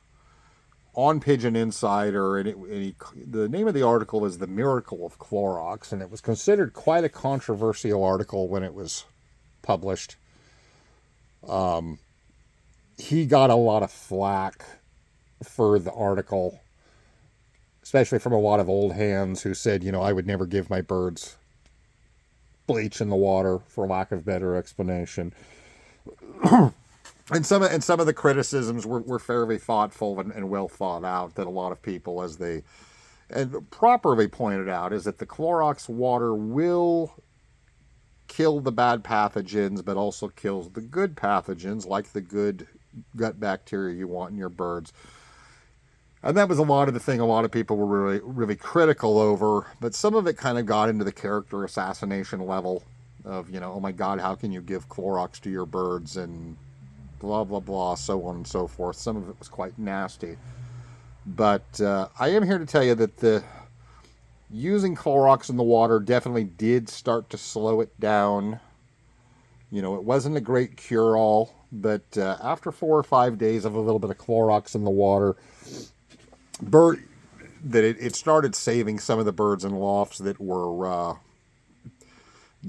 on Pigeon Insider, and the name of the article is The Miracle of Clorox, and it was considered quite a controversial article when it was published. He got a lot of flack for the article, especially from a lot of old hands who said, I would never give my birds bleach in the water, for lack of better explanation. And some of the criticisms were fairly thoughtful and well thought out, that a lot of people, and properly pointed out, is that the Clorox water will kill the bad pathogens, but also kills the good pathogens, like the good gut bacteria you want in your birds. And that was a lot of the thing a lot of people were really, really critical over, but some of it kind of got into the character assassination level of, oh my God, how can you give Clorox to your birds, and blah, blah, blah, so on and so forth. Some of it was quite nasty. But I am here to tell you that using Clorox in the water definitely did start to slow it down. It wasn't a great cure-all, but after 4 or 5 days of a little bit of Clorox in the water, it started saving some of the birds in lofts that were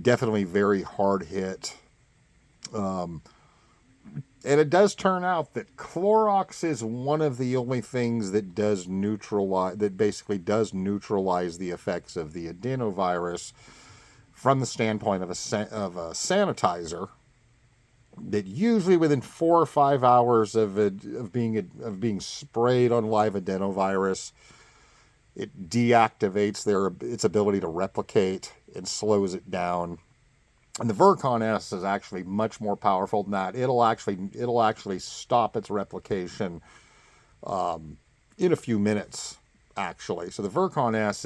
definitely very hard hit. And it does turn out that Clorox is one of the only things that basically does neutralize the effects of the adenovirus from the standpoint of a sanitizer. That usually within 4 or 5 hours of being sprayed on live adenovirus, it deactivates its ability to replicate and slows it down. And the Virkon S is actually much more powerful than that. It'll actually stop its replication in a few minutes, actually. So the Virkon S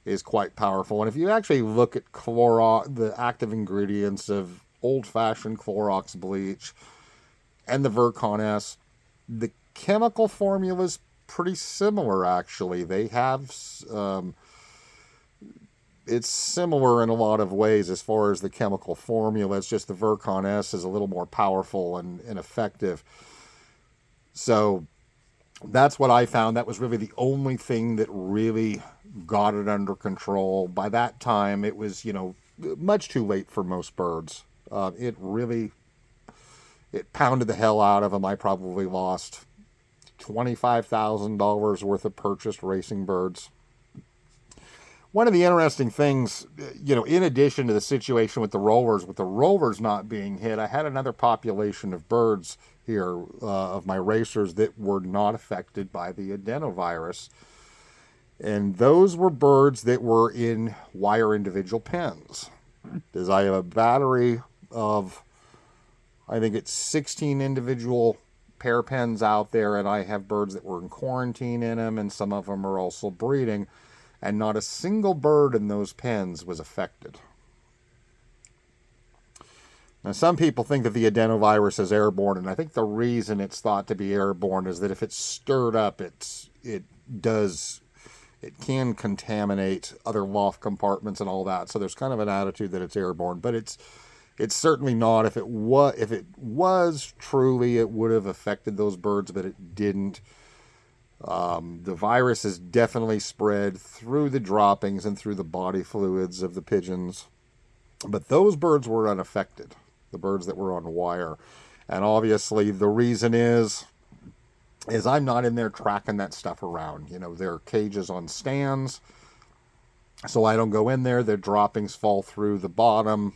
is quite powerful. And if you actually look at the active ingredients of old-fashioned Clorox bleach and the Virkon S, the chemical formula is pretty similar, actually. They have it's similar in a lot of ways as far as the chemical formula. It's just the Virkon S is a little more powerful and effective. So That's what I found. That was really the only thing that really got it under control. By that time, it was, much too late for most birds. It pounded the hell out of them. I probably lost $25,000 worth of purchased racing birds. One of the interesting things, in addition to the situation with the rovers not being hit, I had another population of birds here, of my racers, that were not affected by the adenovirus. And those were birds that were in wire individual pens. Because I have a battery of, I think it's 16 individual pair pens out there, and I have birds that were in quarantine in them, and some of them are also breeding. And not a single bird in those pens was affected. Now, some people think that the adenovirus is airborne, and I think the reason it's thought to be airborne is that if it's stirred up, it can contaminate other loft compartments and all that. So there's kind of an attitude that it's airborne, but it's certainly not. If it was truly, it would have affected those birds, but it didn't. The virus is definitely spread through the droppings and through the body fluids of the pigeons. But those birds were unaffected, the birds that were on wire. And obviously the reason is I'm not in there tracking that stuff around. There are cages on stands, so I don't go in there. Their droppings fall through the bottom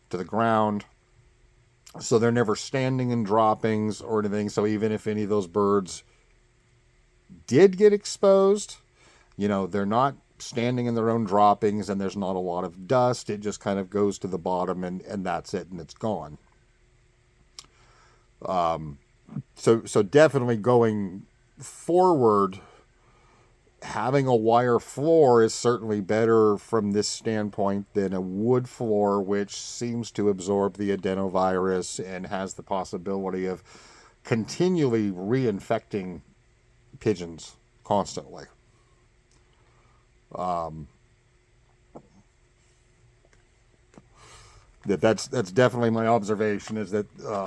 to the ground. So they're never standing in droppings or anything. So even if any of those birds did get exposed, they're not standing in their own droppings, and there's not a lot of dust. It just kind of goes to the bottom, and that's it, and it's gone. So definitely going forward, having a wire floor is certainly better from this standpoint than a wood floor, which seems to absorb the adenovirus and has the possibility of continually reinfecting pigeons constantly. That's definitely my observation, is that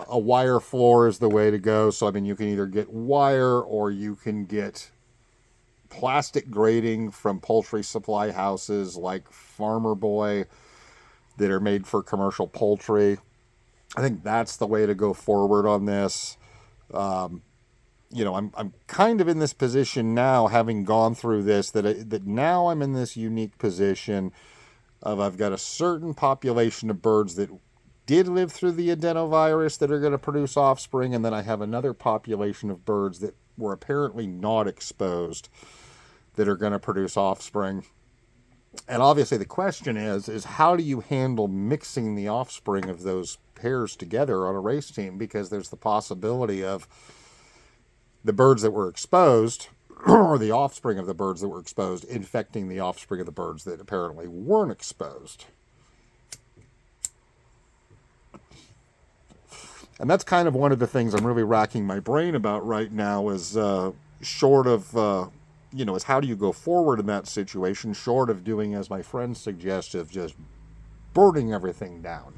a wire floor is the way to go. So you can either get wire, or you can get plastic grating from poultry supply houses like Farmer Boy that are made for commercial poultry. I think that's the way to go forward on this. I'm kind of in this position now, having gone through this, that now I'm in this unique position of, I've got a certain population of birds that did live through the adenovirus that are going to produce offspring, and then I have another population of birds that were apparently not exposed that are going to produce offspring. And obviously the question is how do you handle mixing the offspring of those pairs together on a race team? Because there's the possibility of the birds that were exposed, or the offspring of the birds that were exposed, infecting the offspring of the birds that apparently weren't exposed. And that's kind of one of the things I'm really racking my brain about right now, is short of, is how do you go forward in that situation, short of doing, as my friend suggested, just burning everything down.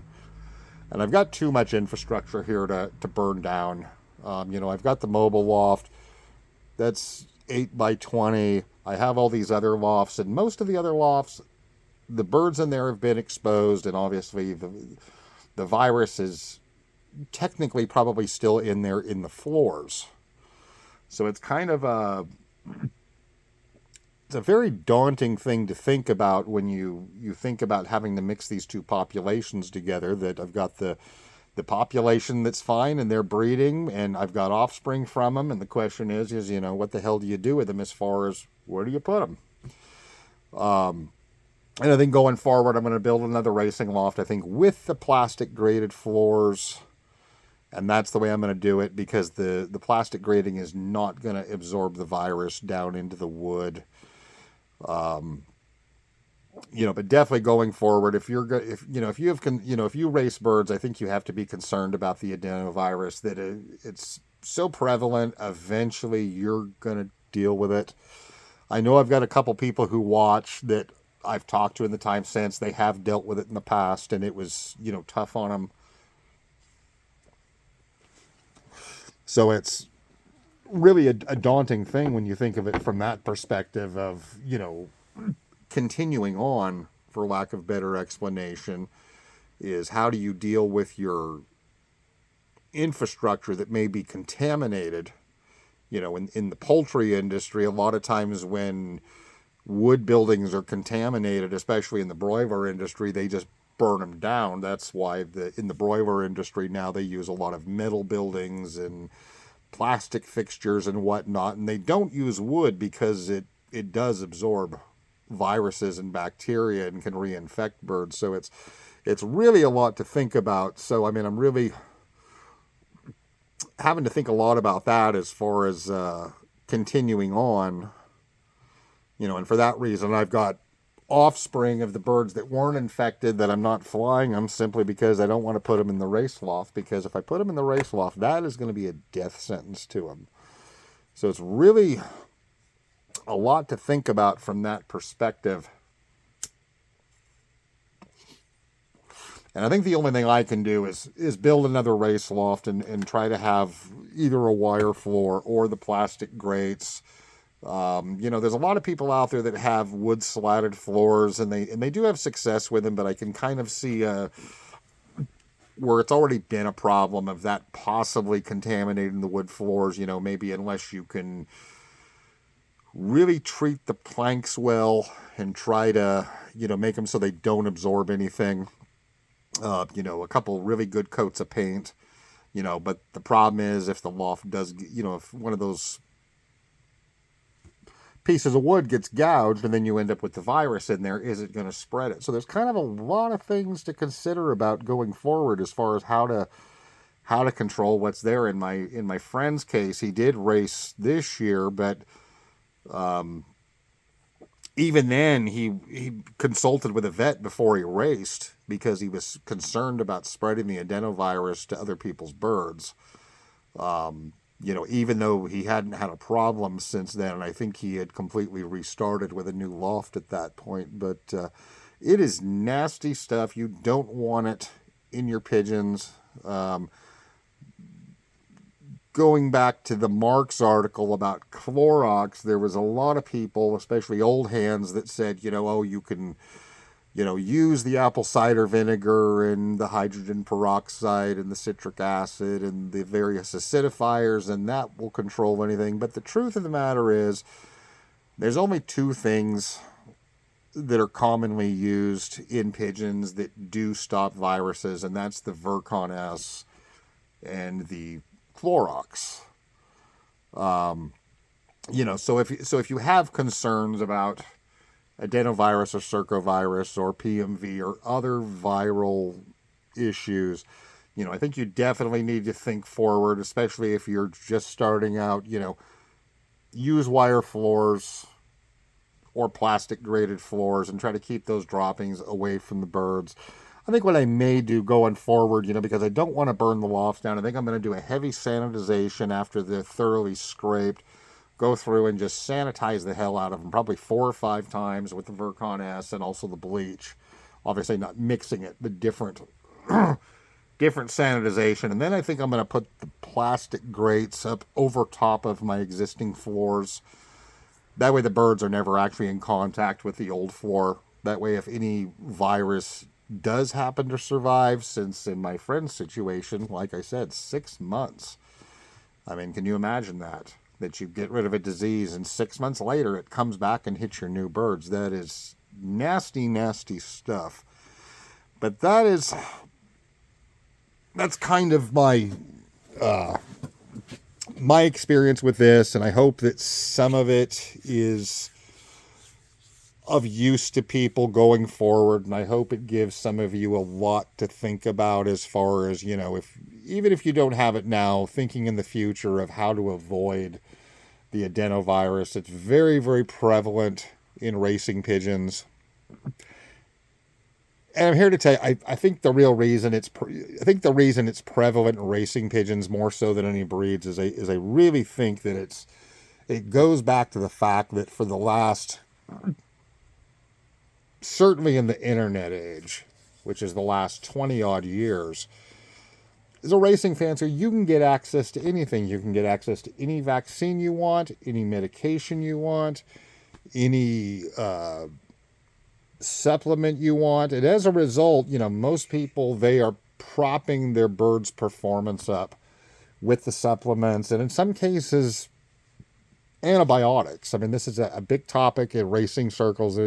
And I've got too much infrastructure here to burn down. I've got the mobile loft that's 8 by 20. I have all these other lofts, and most of the other lofts, the birds in there have been exposed, and obviously the virus is technically probably still in there in the floors. So it's kind of it's a very daunting thing to think about when you think about having to mix these two populations together, that I've got the population that's fine and they're breeding, and I've got offspring from them, and the question is what the hell do you do with them, as far as where do you put them? And I think going forward, I'm going to build another racing loft, I think, with the plastic grated floors, and that's the way I'm going to do it, because the plastic grating is not going to absorb the virus down into the wood. But definitely going forward, if you race birds, I think you have to be concerned about the adenovirus, that it's so prevalent. Eventually you're going to deal with it. I know I've got a couple people who watch that I've talked to in the time since. They have dealt with it in the past, and it was, tough on them. So it's really a daunting thing when you think of it from that perspective of, continuing on, for lack of better explanation, is how do you deal with your infrastructure that may be contaminated. In the poultry industry, a lot of times when wood buildings are contaminated, especially in the broiler industry, they just burn them down. That's why in the broiler industry now they use a lot of metal buildings and plastic fixtures and whatnot, and they don't use wood because it does absorb viruses and bacteria and can reinfect birds. So it's really a lot to think about. So I mean, I'm really having to think a lot about that as far as continuing on, and for that reason, I've got offspring of the birds that weren't infected that I'm not flying them simply because I don't want to put them in the race loft, because if I put them in the race loft, that is going to be a death sentence to them. So it's really a lot to think about from that perspective. And I think the only thing I can do is build another race loft and try to have either a wire floor or the plastic grates. There's a lot of people out there that have wood slatted floors, and they do have success with them, but I can kind of see where it's already been a problem of that possibly contaminating the wood floors, maybe unless you can really treat the planks well and try to, make them so they don't absorb anything. A couple really good coats of paint, but the problem is if the loft does, if one of those pieces of wood gets gouged and then you end up with the virus in there, is it going to spread it? So there's kind of a lot of things to consider about going forward as far as how to control what's there. In my friend's case, he did race this year, but even then he consulted with a vet before he raced because he was concerned about spreading the adenovirus to other people's birds. Even though he hadn't had a problem since then, and I think he had completely restarted with a new loft at that point. But it is nasty stuff. You don't want it in your pigeons. Going back to the Marks article about Clorox, there was a lot of people, especially old hands, that said, you can, use the apple cider vinegar and the hydrogen peroxide and the citric acid and the various acidifiers, and that will control anything. But the truth of the matter is, there's only two things that are commonly used in pigeons that do stop viruses, and that's the Virkon S and the Clorox. So if you have concerns about adenovirus or circovirus or PMV or other viral issues, I think you definitely need to think forward, especially if you're just starting out. Use wire floors or plastic grated floors and try to keep those droppings away from the birds. I think what I may do going forward, because I don't want to burn the lofts down, I think I'm going to do a heavy sanitization after they're thoroughly scraped. Go through and just sanitize the hell out of them, probably 4 or 5 times with the Virkon S and also the bleach. Obviously not mixing it, but different sanitization. And then I think I'm going to put the plastic grates up over top of my existing floors. That way the birds are never actually in contact with the old floor. That way if any virus does happen to survive, since in my friend's situation, like I said, 6 months. I mean, can you imagine that you get rid of a disease and 6 months later it comes back and hits your new birds? That is nasty, nasty stuff. But that's kind of my experience with this, and I hope that some of it is of use to people going forward, and I hope it gives some of you a lot to think about as far as, even if you don't have it now, thinking in the future of how to avoid the adenovirus. It's very, very prevalent in racing pigeons. And I'm here to tell you, I think the reason it's prevalent in racing pigeons more so than any breeds is I really think that it goes back to the fact that for the last, certainly in the internet age, which is the last 20 odd years, as a racing fancier, you can get access to anything. You can get access to any vaccine you want, any medication you want, any supplement you want. And as a result, most people, they are propping their bird's performance up with the supplements, and in some cases, antibiotics. I mean, this is a big topic in racing circles.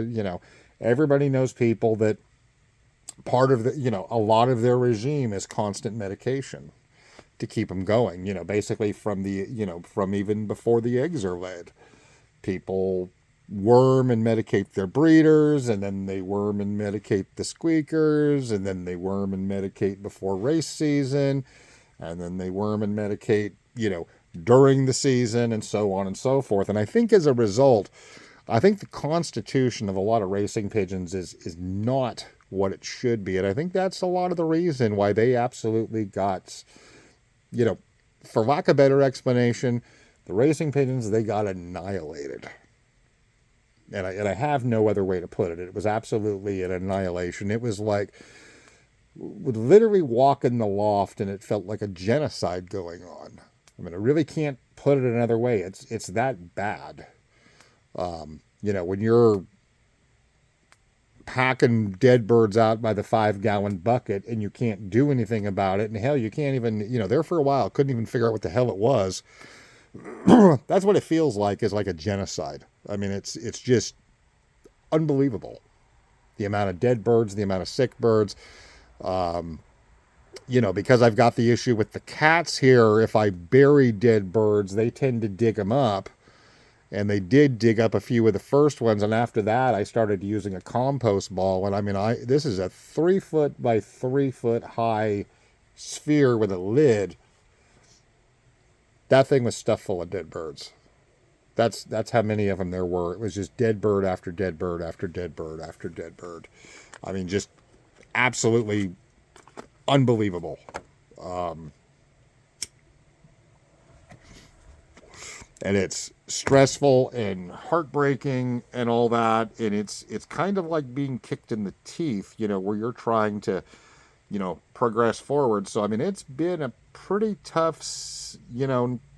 Everybody knows people that part of a lot of their regime is constant medication to keep them going. Basically from from even before the eggs are laid, people worm and medicate their breeders, and then they worm and medicate the squeakers, and then they worm and medicate before race season, and then they worm and medicate, during the season, and so on and so forth. And I think as a result, I think the constitution of a lot of racing pigeons is not what it should be. And I think that's a lot of the reason why they absolutely got, for lack of a better explanation, the racing pigeons, they got annihilated. And I have no other way to put it. It was absolutely an annihilation. It was like, would literally walk in the loft and it felt like a genocide going on. I mean, I really can't put it another way. It's that bad. When you're packing dead birds out by the 5-gallon bucket and you can't do anything about it, and hell, you can't even, there for a while, couldn't even figure out what the hell it was. That's what it feels like, is like a genocide. I mean, it's just unbelievable. The amount of dead birds, the amount of sick birds. Because I've got the issue with the cats here, if I bury dead birds, they tend to dig them up. And they did dig up a few of the first ones. And after that, I started using a compost ball. And I mean, this is a 3 foot by 3 foot high sphere with a lid. That thing was stuffed full of dead birds. That's how many of them there were. It was just dead bird after dead bird after dead bird after dead bird. I mean, just absolutely unbelievable. And it's stressful and heartbreaking and all that. And it's kind of like being kicked in the teeth, where you're trying to, progress forward. So, I mean, it's been a pretty tough,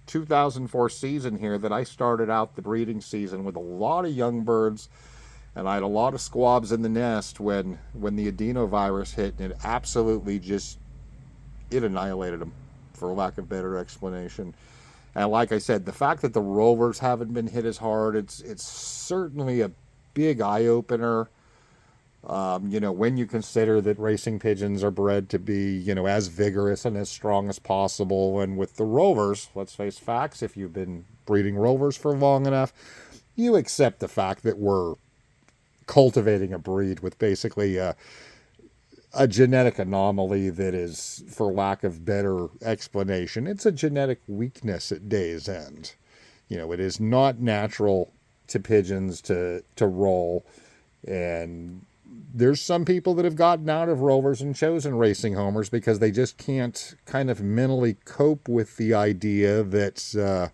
2004 season here that I started out the breeding season with a lot of young birds. And I had a lot of squabs in the nest when the adenovirus hit, and it absolutely it annihilated them, for lack of better explanation. And like I said, the fact that the rovers haven't been hit as hard, it's certainly a big eye-opener. When you consider that racing pigeons are bred to be, as vigorous and as strong as possible. And with the rovers, let's face facts, if you've been breeding rovers for long enough, you accept the fact that we're cultivating a breed with basically a genetic anomaly that is, for lack of better explanation, it's a genetic weakness at day's end. It is not natural to pigeons to roll. And there's some people that have gotten out of rovers and chosen racing homers because they just can't kind of mentally cope with the idea that,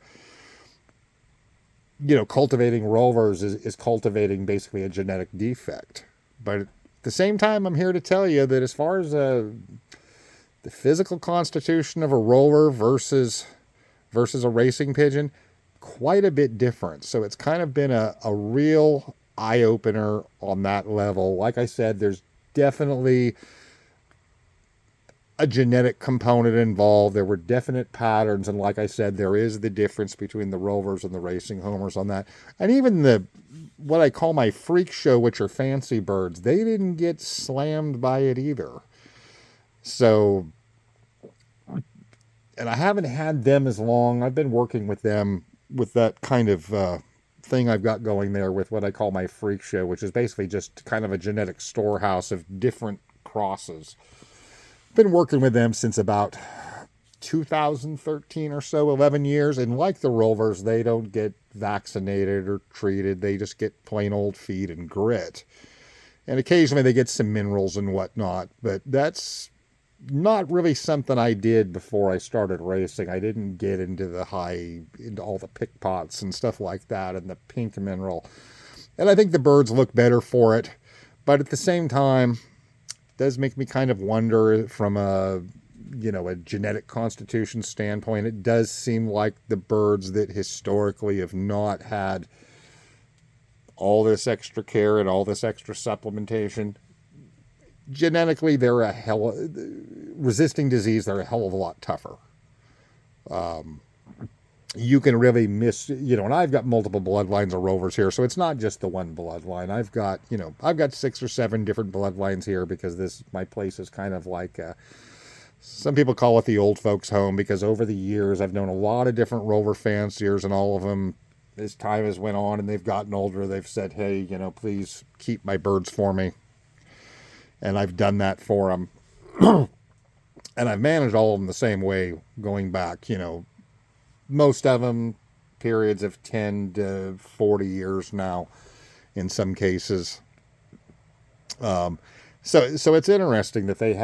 cultivating rovers is cultivating basically a genetic defect. But at the same time, I'm here to tell you that as far as the physical constitution of a rover versus a racing pigeon, quite a bit different. So it's kind of been a real eye-opener on that level. Like I said, there's definitely a genetic component involved. There were definite patterns, and like I said, there is the difference between the rovers and the racing homers on that. And even what I call my freak show, which are fancy birds, they didn't get slammed by it either. So, and I haven't had them as long. I've been working with them with that kind of thing I've got going there with what I call my freak show, which is basically just kind of a genetic storehouse of different crosses. Been working with them since about 2013 or so, 11 years. And like the rovers, they don't get vaccinated or treated. They just get plain old feed and grit. And occasionally they get some minerals and whatnot. But that's not really something I did before I started racing. I didn't get into all the pickpots and stuff like that and the pink mineral. And I think the birds look better for it. But at the same time, it does make me kind of wonder from a a genetic constitution standpoint, it does seem like the birds that historically have not had all this extra care and all this extra supplementation, genetically, they're resisting disease, they're a hell of a lot tougher. You can really miss, and I've got multiple bloodlines of rovers here, so it's not just the one bloodline. I've got 6 or 7 different bloodlines here because my place is kind of like, some people call it the old folks home, because over the years I've known a lot of different rover fanciers, and all of them, as time has went on and they've gotten older, they've said, hey, please keep my birds for me. And I've done that for them. And I've managed all of them the same way going back, most of them periods of 10 to 40 years now in some cases. So it's interesting that they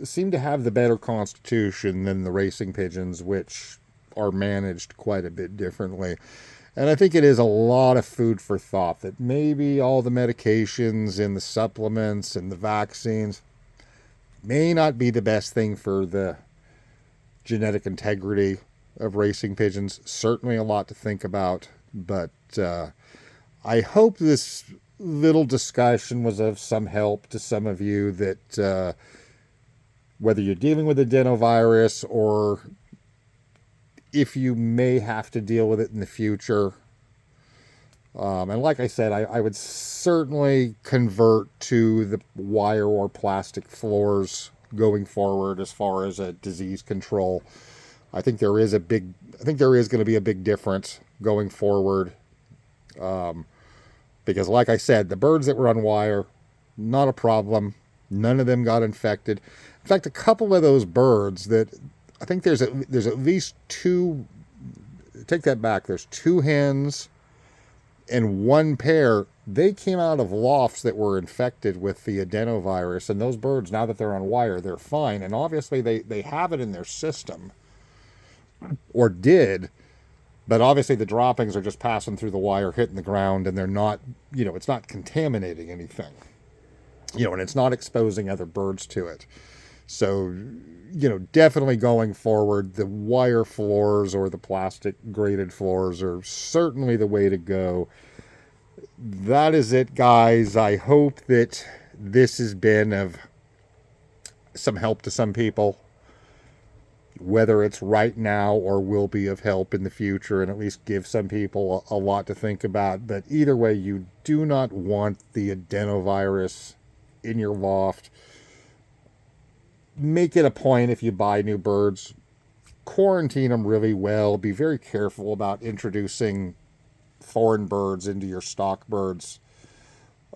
seem to have the better constitution than the racing pigeons, which are managed quite a bit differently. And I think it is a lot of food for thought that maybe all the medications and the supplements and the vaccines may not be the best thing for the genetic integrity of racing pigeons. Certainly a lot to think about, but I hope this little discussion was of some help to some of you, that whether you're dealing with adenovirus or if you may have to deal with it in the future. And like I said, I would certainly convert to the wire or plastic floors going forward as far as a disease control. I think there is going to be a big difference going forward. Because like I said, the birds that were on wire, not a problem. None of them got infected. In fact, a couple of those birds that, I think there's at least 2, take that back, there's 2 hens and 1 pair, they came out of lofts that were infected with the adenovirus, and those birds, now that they're on wire, they're fine. And obviously they have it in their system, or did, but obviously the droppings are just passing through the wire, hitting the ground, and they're not, it's not contaminating anything, and it's not exposing other birds to it. So, definitely going forward, the wire floors or the plastic graded floors are certainly the way to go. That is it, guys. I hope that this has been of some help to some people, whether it's right now or will be of help in the future, and at least give some people a lot to think about. But either way, you do not want the adenovirus in your loft. Make it a point, if you buy new birds, quarantine them really well. Be very careful about introducing foreign birds into your stock birds,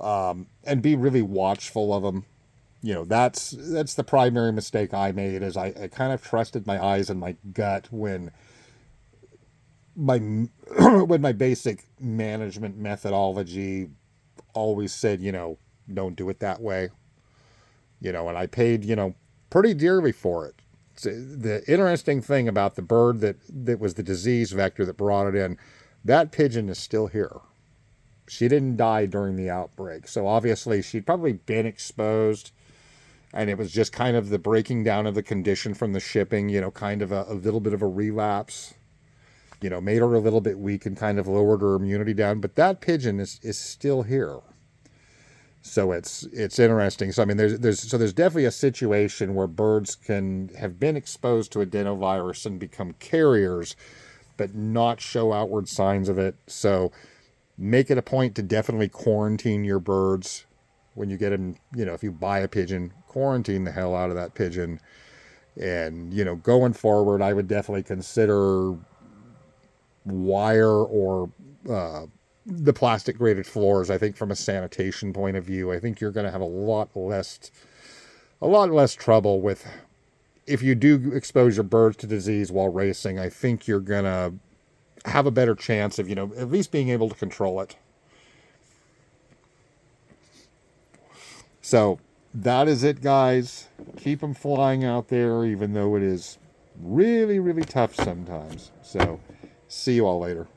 and be really watchful of them. That's the primary mistake I made, is I kind of trusted my eyes and my gut when my basic management methodology always said, don't do it that way. And I paid, pretty dearly for it. So the interesting thing about the bird that was the disease vector that brought it in, that pigeon is still here. She didn't die during the outbreak. So obviously she'd probably been exposed, and it was just kind of the breaking down of the condition from the shipping, kind of a little bit of a relapse, made her a little bit weak and kind of lowered her immunity down. But that pigeon is still here. So it's interesting. So I mean, there's definitely a situation where birds can have been exposed to adenovirus and become carriers, but not show outward signs of it. So make it a point to definitely quarantine your birds when you get them. If you buy a pigeon, quarantine the hell out of that pigeon. And going forward, I would definitely consider wire or the plastic graded floors. I think from a sanitation point of view, I think you're going to have a lot less trouble with, if you do expose your birds to disease while racing. I think you're going to have a better chance of, at least being able to control it. So that is it, guys. Keep them flying out there, even though it is really, really tough sometimes. So see you all later.